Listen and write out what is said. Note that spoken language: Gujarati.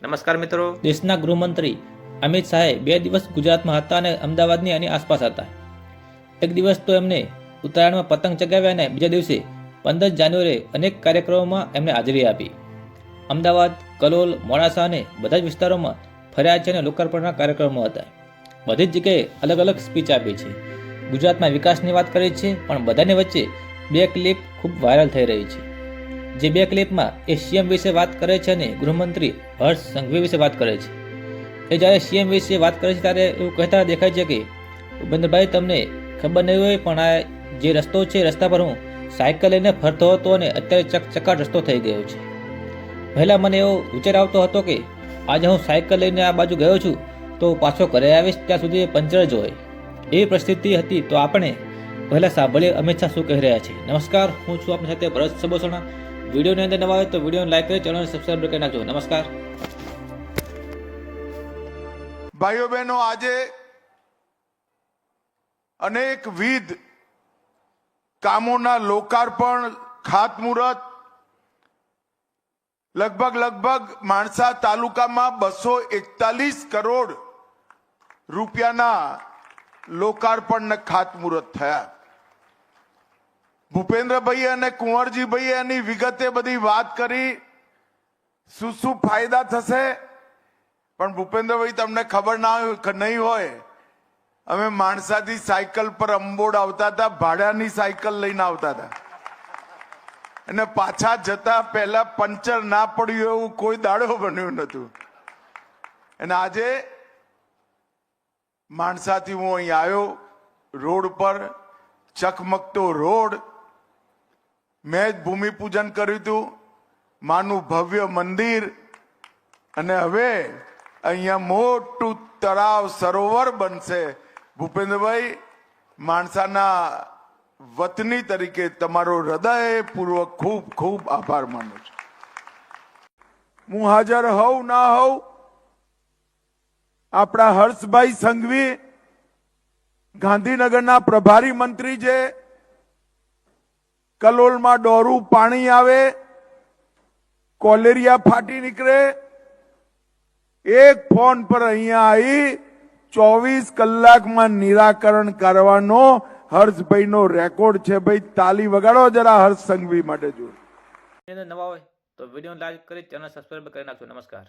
નમસ્કાર મિત્રો। દેશના ગૃહમંત્રી અમિત શાહે 2 દિવસ ગુજરાતમાં હતા અને અમદાવાદની અને આસપાસ હતા। એક દિવસ તો એમને ઉત્તરાયણમાં પતંગ ચગાવ્યા અને બીજા દિવસે 15 જાન્યુઆરીએ અનેક કાર્યક્રમોમાં એમને હાજરી આપી। અમદાવાદ, કલોલ, મોડાસા અને બધા જ વિસ્તારોમાં ફર્યા છે અને લોકાર્પણના કાર્યક્રમો હતા। બધી જ જગ્યાએ અલગ અલગ સ્પીચ આપી છે। ગુજરાતમાં વિકાસની વાત કરી છે, પણ બધાની વચ્ચે 2 ક્લિપ ખૂબ વાયરલ થઈ રહી છે। જે 2 ક્લિપમાં એ સીએમ વિશે વાત કરે છે અને ગૃહમંત્રી હર્ષ સંઘવી વિશે વાત કરે છે। એ જ્યારે સીએમ વિશે વાત કરે છે ત્યારે એવું કહેતા દેખાય છે કે ભૂપેન્દ્રભાઈ, તમને ખબર નહીં હોય, પણ આ જે રસ્તો છે, રસ્તા પર હું સાયકલ લઈને ફરતો હતો અને અત્યારે ચકચકાટ રસ્તો થઈ ગયો છે। પહેલાં મને એવો વિચાર આવતો હતો કે આજે હું સાયકલ લઈને આ બાજુ ગયો છું તો પાછો ઘરે આવીશ ત્યાં સુધી પંચર જ હોય, એવી પરિસ્થિતિ હતી। તો આપણે પહેલાં સાંભળીએ અમિત શાહ શું કહી રહ્યા છે। નમસ્કાર, હું છું આપની સાથે ભરત સબોસણા। વિડીયોની અંદર નવા હોય તો વિડીયોને લાઈક કરી ચેનલને સબસ્ક્રાઇબ કરી નાખજો। નમસ્કાર ભાઈઓ બહેનો, આજે અનેકવિધ કામોના લોકાર્પણ, ખાતમુહૂર્ત, લગભગ માણસા તાલુકામાં 241 કરોડ રૂપિયાના લોકાર્પણ ને ખાતમુહૂર્ત થયા। ભૂપેન્દ્રભાઈ અને કુંવરજીભાઈ એની વિગતે બધી વાત કરી, શું ફાયદા થશે। પણ ભૂપેન્દ્રભાઈ, તમને ખબર નહીં હોય, અમે માણસાથી સાયકલ પર અંબોડ આવતા હતા, ભાડાની સાયકલ લઈને આવતા હતા અને પાછા જતા પહેલા પંચર ના પડ્યું એવું કોઈ દાડો બન્યું નતું। અને આજે માણસાથી હું અહીં આવ્યો, રોડ પર ચકમકતો રોડ, મેં જ ભૂમિપૂજન કર્યું હતું, માનું ભવ્ય મંદિર, અને હવે અહીંયા મોટું તળાવ સરોવર બનશે। ભૂપેન્દ્રભાઈ, માણસાના વતની તરીકે તમારો હૃદયપૂર્વક ખૂબ ખૂબ આભાર માનું છું। હું હાજર હોઉં ના હોઉં, આપણા હર્ષભાઈ સંઘવી ગાંધીનગરના પ્રભારી મંત્રી છે। કલોલમાં ડોરું પાણી આવે, કોલેરિયા ફાટી નીકળે, એક ફોન પર અહીંયા આવી 24 કલાકમાં નિરાકરણ કરવાનો હર્ષભાઈનો રેકોર્ડ છે। ભાઈ, તાલી વગાડો જરા હર્ષ સંઘવી માટે। જો નવા હોય તો વિડીયોને લાઈક કરી ચેનલ સબસ્ક્રાઇબ કરી નાખજો। નમસ્કાર।